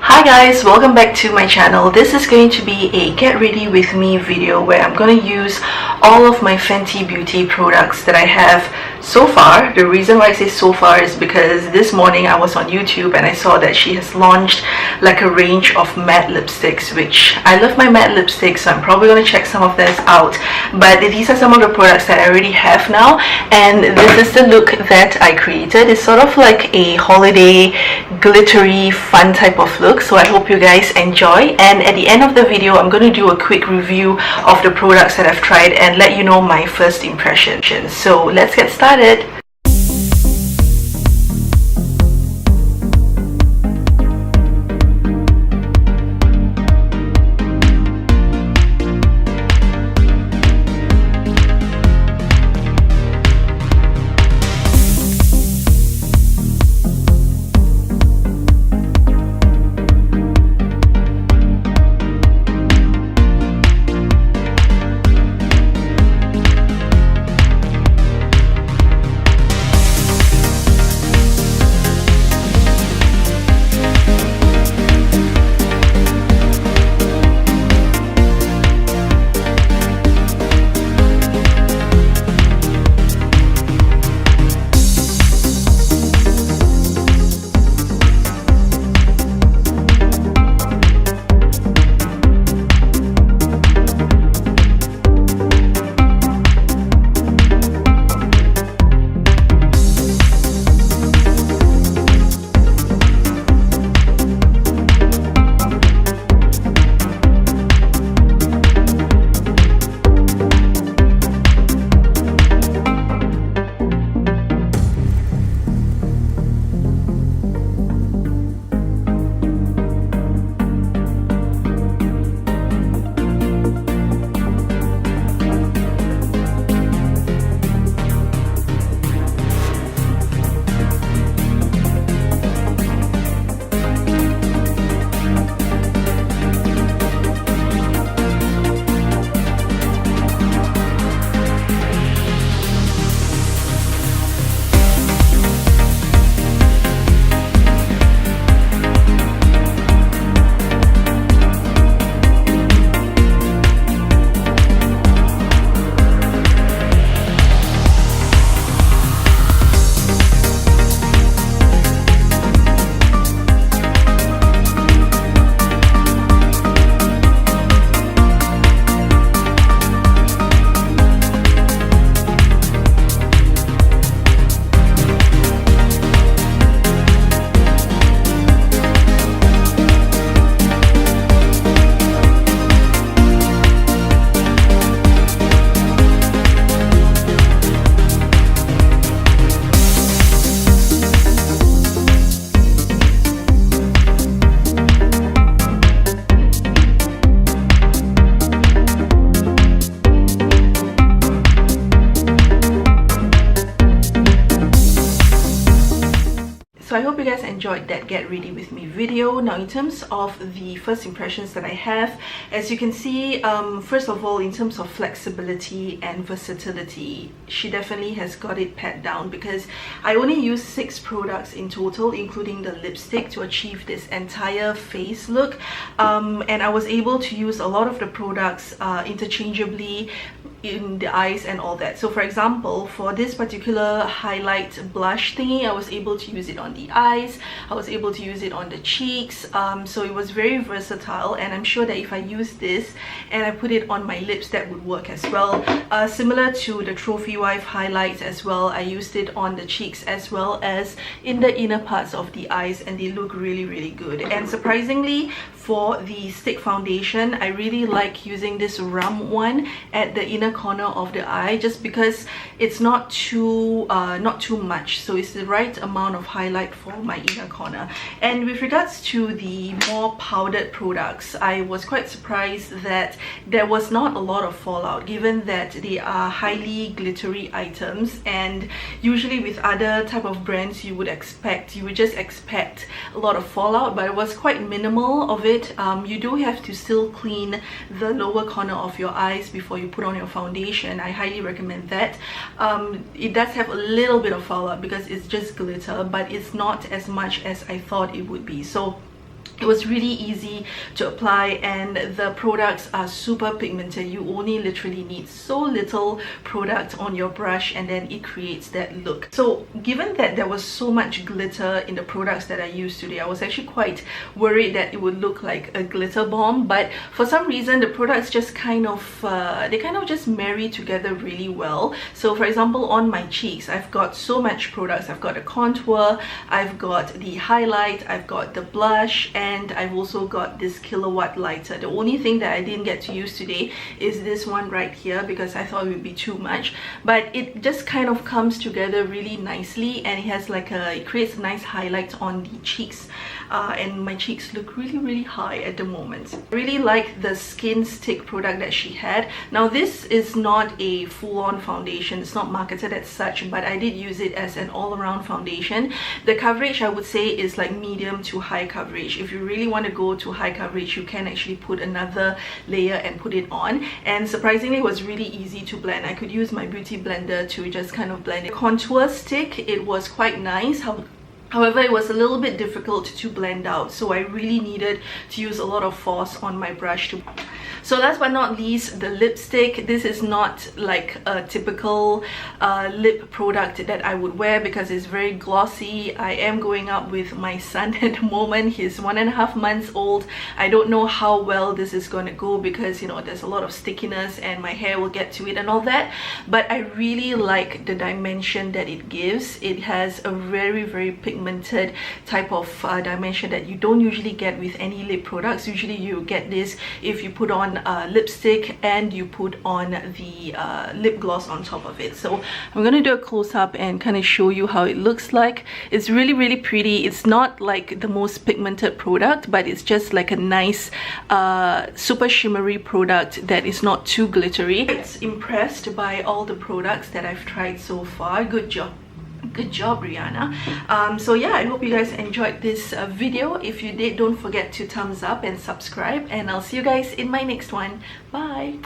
Hi guys, welcome back to my channel. This is going to be a get ready with me video where I'm going to use all of my Fenty beauty products that I have so far. The reason why I say so far is because this morning I was on YouTube and I saw that she has launched like a range of matte lipsticks, which I love my matte lipsticks, so I'm probably going to check some of this out. But these are some of the products that I already have now, and this is the look that I created. It's sort of like a holiday glittery fun type of look, so I hope you guys enjoy. And at the end of the video I'm going to do a quick review of the products that I've tried and let you know my first impressions. So let's get started. So I hope you guys enjoyed that get ready with me video. Now in terms of the first impressions that I have, as you can see, first of all, in terms of flexibility and versatility, she definitely has got it pat down, because I only used 6 products in total, including the lipstick, to achieve this entire face look. And I was able to use a lot of the products interchangeably in the eyes and all that. So for example, for this particular highlight blush thingy, I was able to use it on the eyes, I was able to use it on the cheeks, so it was very versatile, and I'm sure that if I use this and I put it on my lips, that would work as well. Similar to the Trophy Wife highlights as well, I used it on the cheeks as well as in the inner parts of the eyes, and they look really good. And surprisingly, for the stick foundation, I really like using this rum one at the inner corner of the eye, just because it's not too much, so it's the right amount of highlight for my inner corner. And with regards to the more powdered products, I was quite surprised that there was not a lot of fallout, given that they are highly glittery items, and usually with other type of brands you would just expect a lot of fallout, but it was quite minimal of it. You do have to still clean the lower corner of your eyes before you put on your foundation. I highly recommend that. It does have a little bit of fallout because it's just glitter, but it's not as much as I thought it would be. So It was really easy to apply, and the products are super pigmented. You only literally need so little product on your brush and then it creates that look. So given that there was so much glitter in the products that I used today, I was actually quite worried that it would look like a glitter bomb, but for some reason the products just kind of just marry together really well. So for example, on my cheeks, I've got so much products. I've got a contour, I've got the highlight, I've got the blush, and I've also got this kilowatt lighter. The only thing that I didn't get to use today is this one right here because I thought it would be too much, but it just kind of comes together really nicely, and it has like it creates a nice highlight on the cheeks, and my cheeks look really high at the moment. I really like the skin stick product that she had. Now this is not a full-on foundation, it's not marketed as such, but I did use it as an all-around foundation. The coverage I would say is like medium to high coverage. If you really want to go to high coverage, you can actually put another layer and put it on, and surprisingly it was really easy to blend. I could use my beauty blender to just kind of blend it. Contour stick, it was quite nice. However, it was a little bit difficult to blend out, so I really needed to use a lot of force on my brush to. So last but not least, the lipstick. This is not like a typical lip product that I would wear because it's very glossy. I am going out with my son at the moment. He's 1.5 months old. I don't know how well this is going to go because, you know, there's a lot of stickiness and my hair will get to it and all that, but I really like the dimension that it gives. It has a very pigmented type of dimension that you don't usually get with any lip products. Usually you get this if you put on lipstick and you put on the lip gloss on top of it. So I'm gonna do a close-up and kind of show you how it looks like. It's really pretty. It's not like the most pigmented product, but it's just like a nice super shimmery product that is not too glittery. It's impressed by all the products that I've tried so far. Good job Rihanna. So yeah, I hope you guys enjoyed this video. If you did, don't forget to thumbs up and subscribe, and I'll see you guys in my next one. Bye.